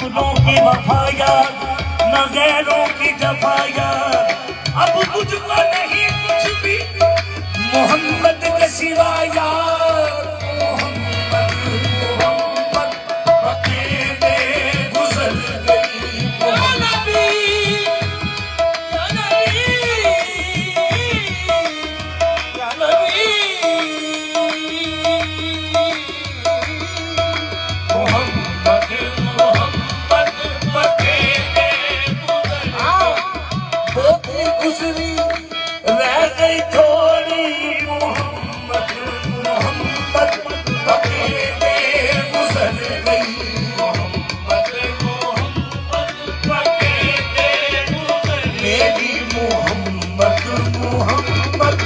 अपनों की वफाया न गैरों की जफाया, अब मुझको नहीं कुछ भी मोहम्मद के सिवा यार। मोहम्मद मोहम्मद अकेले गुजर गई। या नबी या नबी या नबी, मोहम्मद मोहम्मद अकेले गुजरी रह गई थोड़ी। मोहम्मद मोहम्मद अकेले गुजर गई। मोहम्मद मोहम्मद अकेले गुजर गई। मेरी मोहम्मद मोहम्मद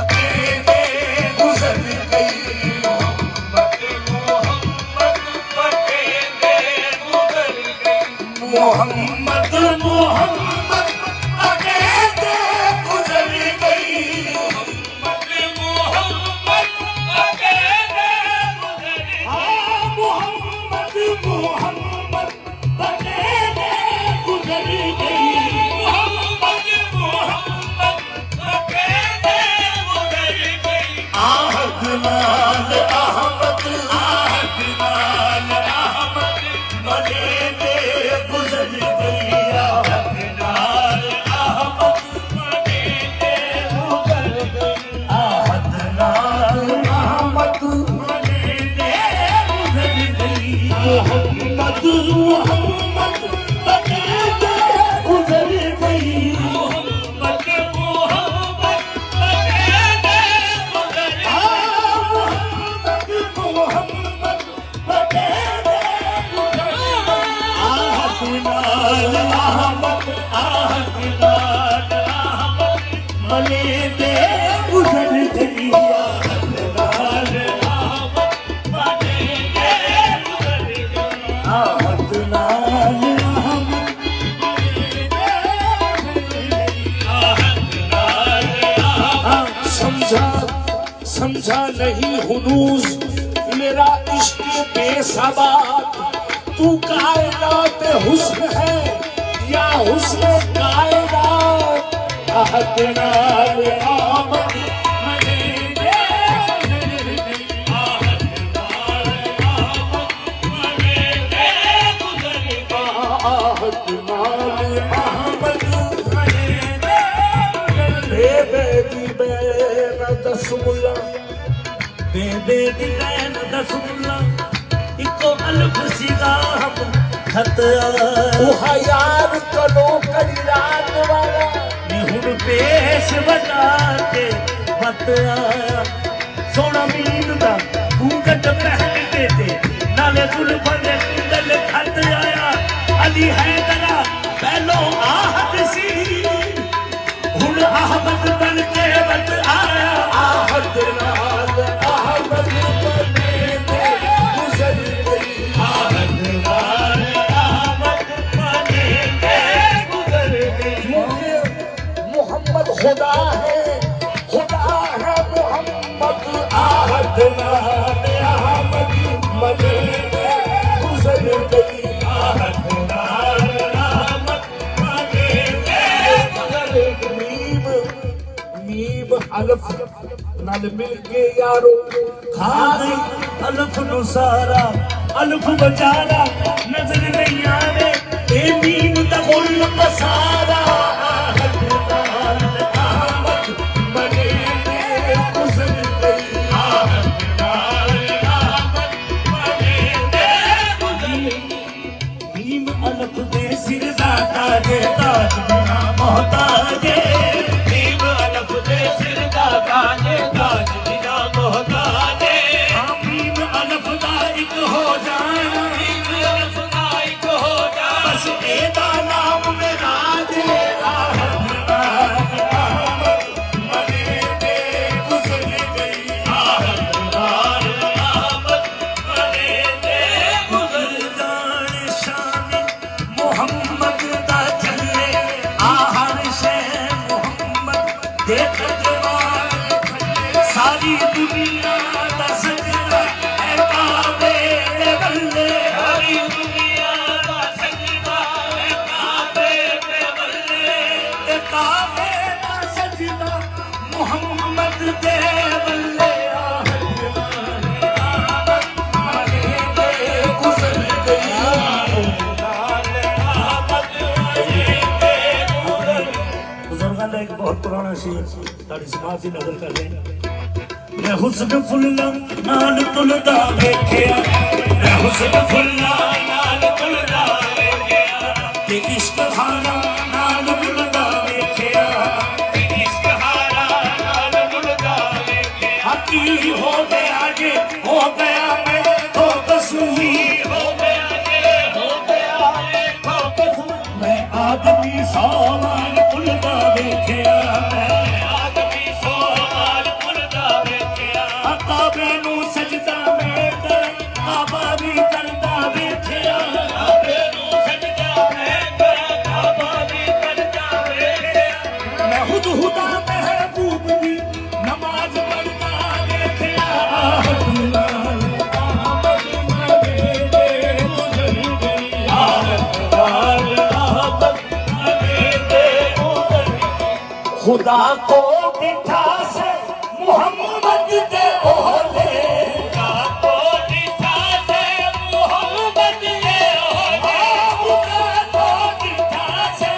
अकेले गुजर गई। मोहम्मद मोहम्मद अकेले गुजर गई। मोहम्मद मोहम्मद अकेले गुजर गई। मोहम्मद मोहम्मद अकेले गुजर गई। मोहम्मद मोहम्मद अकेले गुजर गई। मोहम्मद मोहम्मद अकेले गुजर गई। आहद नाल अहमद आहद नाल अहमद मले दे गुजर गई। आहद नाल अहमद मले दे गुजर गई। आहद नाल अहमद मले दे गुजर गई। मोहम्मद मोहम्मद अकेले गुजर गई। मोहम्मद मोहम्मद अकेले गुजर गई। मोहम्मद मोहम्मद अकेले गुजर गई। आहद नाल अहमद आहद नाल अहमद मले दे गुजर गई। आहद नाल अहमद मले दे गुजर गई। आहद नाल अहमद मले दे गुजर गई। आहद नाल अहमद। समझा समझा नहीं हुनूस मेरा इश्क बेसबाब। तू कायनात हुस्न है या हुस्न कायनात। आहद नाल अहमद मले दे गुजर गई। आहद नाल अहमद मले दे गुजर गई। आहद नाल अहमद मले दे गुजर गई। बेदी बैन दसमुल्ला बेदी बैन दसमुल्ला इको अल्फ सीधा हम खत आया। यार कलो करी रात वाला निहुर पेश बजा के बत आया। सोना मीन दा घूंघट पहन के दे नाले जुल्फां दे कुंडल खत आया। अली हैदरा पहलो आहद सी हुन अहमद बन के बत आया। आहद नाल अहमद मले दे गुजर गई। आहद नाल अहमद मले दे गुजर गई। मोहम्मद खुदा है मोहम्मद। आहद नाल अहमद मले दे गुजर गई। आहद नाल अहमद मले दे गुजर गई। मीम अलफ नाल मिल के यारो खा गई अलफ नु सारा। अलफ बचारा नजर नहीं आवे ए मीम दा गुल पसारा। आहद नाल अहमद मले दे गुजर गई। आहद नाल अहमद मले दे गुजर गई। मीम अलफ दे सिर दा ताजे ताज बिना मोहताजे। मीम अलफ दे सिर दा ताजे ताज बिना मोहताजे। मीम अलफ दा एक हो जाए। मीम अलफ दा एक हो जाए। बस एदा नाम मेरा जे। आहद नाल अहमद मले दे गुजर गई। आहद नाल अहमद मले दे गुजर जाने शान मोहम्मद दा चले। आहर शे पुराना शेर ताड़ी समाज की नजर कर रहे मैं हुस्न फुल्ला नाल तुलदा वेखिया मैं हुस्न फुल्ला नाल तुलदा वेखिया ते इश्क हारा नाल तुलदा वेखिया ते इश्क हारा नाल तुलदा वेखिया हकी हो गया जे हो गया मैं तो कसूरी हो गया जे हो गया मैं तो कसूरी मैं आदमी सामान तुलदा वेखिया काबे नू सजदा मैं कर काबा भी करदा बैठिया काबे नू सजदा मैं कर काबा भी करदा बैठिया मैं खुद खुदा महबूब दी नमाज पढ़दा बैठिया खुदा को दिखा से मोहम्मद दे ओले खुदा को दिखा से मोहम्मद दे ओले खुदा को दिखा से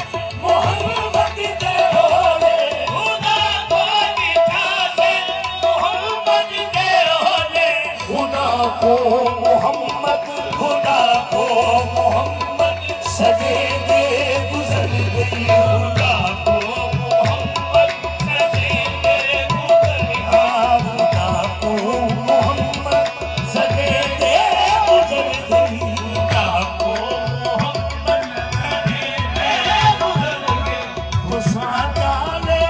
मोहम्मद दे ओले खुदा को दिखा से मोहम्मद दे ओले खुदा को मोहम्मद सजे दे गुजर गई खुदा को मोहम्मद सजे दे गुजर खुदा को मोहम्मद सजे दे गुजर गई खुदा को मोहम्मद सजे दे गुजर गई खुदा डाले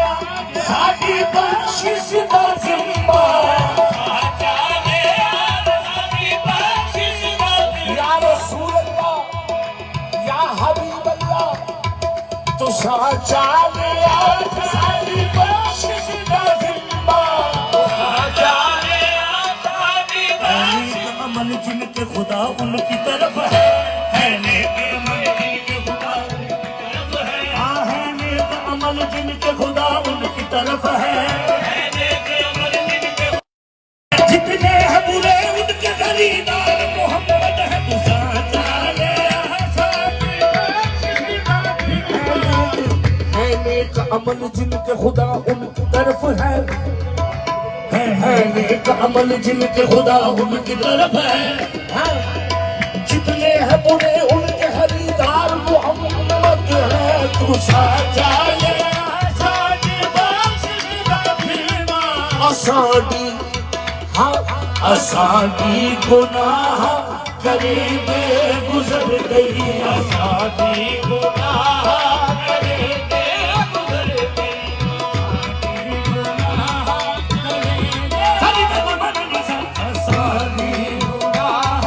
साडी बख्शिश दा जिम्मा डाले साडी बख्शिश दा या रसूल अल्लाह या हबीब अल्लाह तो साचा ले आज सारी बख्शिश दा जिम्मा साचा ले आज सारी बख्शिश अमल जिनके खुदा उनकी तरफ है नेक अमल जिनके खुदा उनकी तरफ है है नेक अमल जिनके खुदा उनकी तरफ है नेक अमल जिनके जितने हैं बुरे उनके खरीदार मोहम्मद है तो साचा ले नेक अमल जिनके खुदा उनकी तरफ है नेक अमल जिनके खुदा उनकी तरफ है जितने हैं बुरे उनके खरीदार मोहम्मद है तू साचा ले साडी बख्शिश दा भीमा असाडी हाँ असाडी गुनाह करीबे गुजर गई असाडी गुनाह करीबे गुजर गई असाडी गुनाह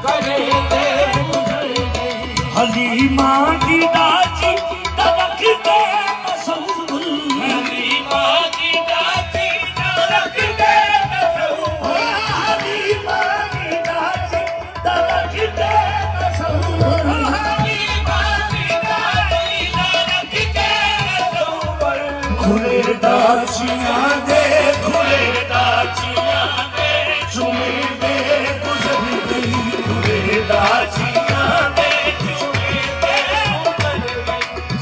करीबे गुजर गई हलीमा की दाची तबकते मसूल हलीमा की दाची तबकते मसूल हलीमा की दाची तबकते मसूल हलीमा की दाची तबकते मसूल खुले दाचियां दे चुमे दे गुजर गई खुले दाचियां दे चुमे दे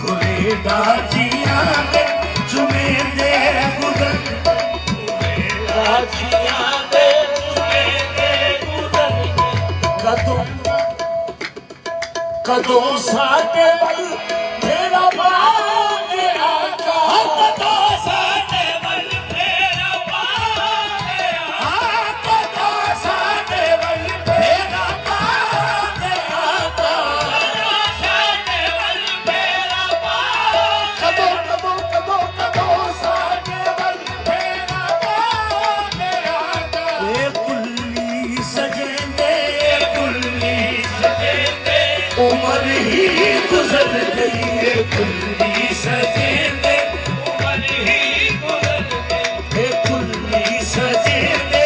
खुले दाचियां दे चुमे दे गुजर खुले दाचियां दे चुमे दे गुजर कदों साडे वल तेरा बाग आका कदों साडे वल तेरा बाग आका कदों साडे वल तेरा बाग आका कदों साडे वल तेरा बाग कदों साडे वल तेरा बाग आका ये कुल्ली सजे दे उमर ही गुजर गई कुल्ली सजे दे उमर ही गुजर गई कुल्ली सजे दे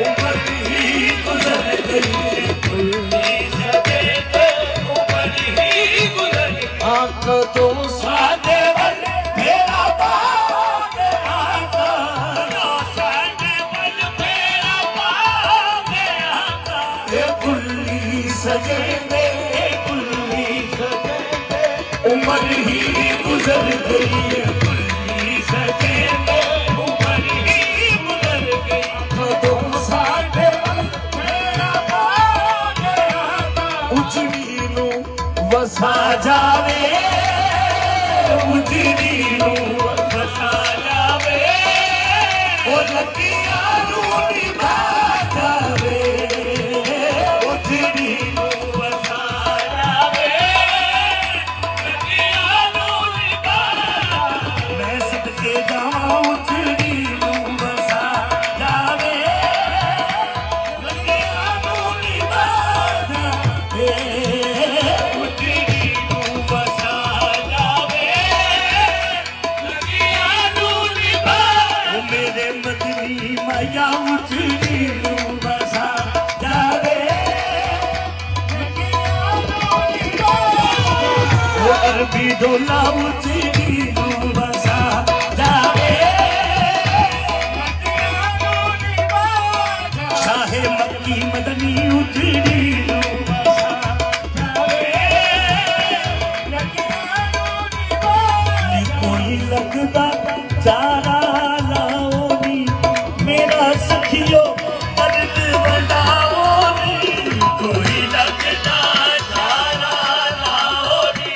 उमर ही गुजर गई कुल्ली सजे दे उमर ही गुजर गई आंख तो सादे वल मेरा बाग आका सादे वल मेरा बाग आका कुल्ली सजे दे उमर ही गुजर गई कुल्ली सजे ਵਸਾ ਜਾਵੇ ਉਜੜੀ ਨੂੰ ਵਸਾ ਜਾਵੇ ਉਹ ਲੱਗੀਆਂ ਨੂੰ ਨਿਭਾ ਜਾਵੇ ਉਜੜੀ ਨੂੰ ਵਸਾ ਜਾਵੇ ਲੱਗੀਆਂ ਨੂੰ ਨਿਭਾ ਮੈਂ ਸਦਕੇ ਜਾਵਾਂ ਉਜੜੀ ਨੂੰ ਵਸਾ ਜਾਵੇ ਲੱਗੀਆਂ ਨੂੰ ਨਿਭਾ ਜਾਵੇ ਮੇਰੇ ਮਦਨੀ ਮਾਇਆ ਉਜੜੀ ਨੂੰ ਵਸਾ ਜਾਵੇ ਉਹ ਅਰਬੀ ਡੋਲਾ ਉਜੜੀ ਨੂੰ ਵਸਾ ਜਾਵੇ ਸ਼ਾਹੇ ਮੱਕੀ ਮਦਨੀ ਉਜੜੀ ਨੂੰ ਵਸਾ ਜਾਵੇ ਨੀ ਕੋਈ ਲੱਗਦਾ ਚਾਰਾ सखियो दर्द वंडाओ नी कोई लगदा चारा लाओ नी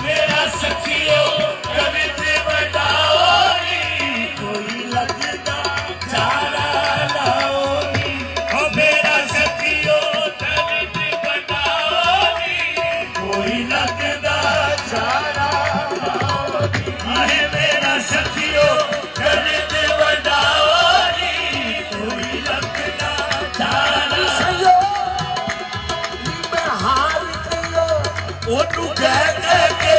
मेरा सखियो दर्द वंडाओ नी कोई लगदा चारा लाओ नी ओ मेरा सखियो दर्द वंडाओ नी कोई लगदा चारा लाओ नी आहे मेरा सखियो दर्द वंडाओ ਉਹਨੂੰ ਕਹਿ ਕੇ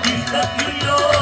ਕੀ ਸਕਿਓ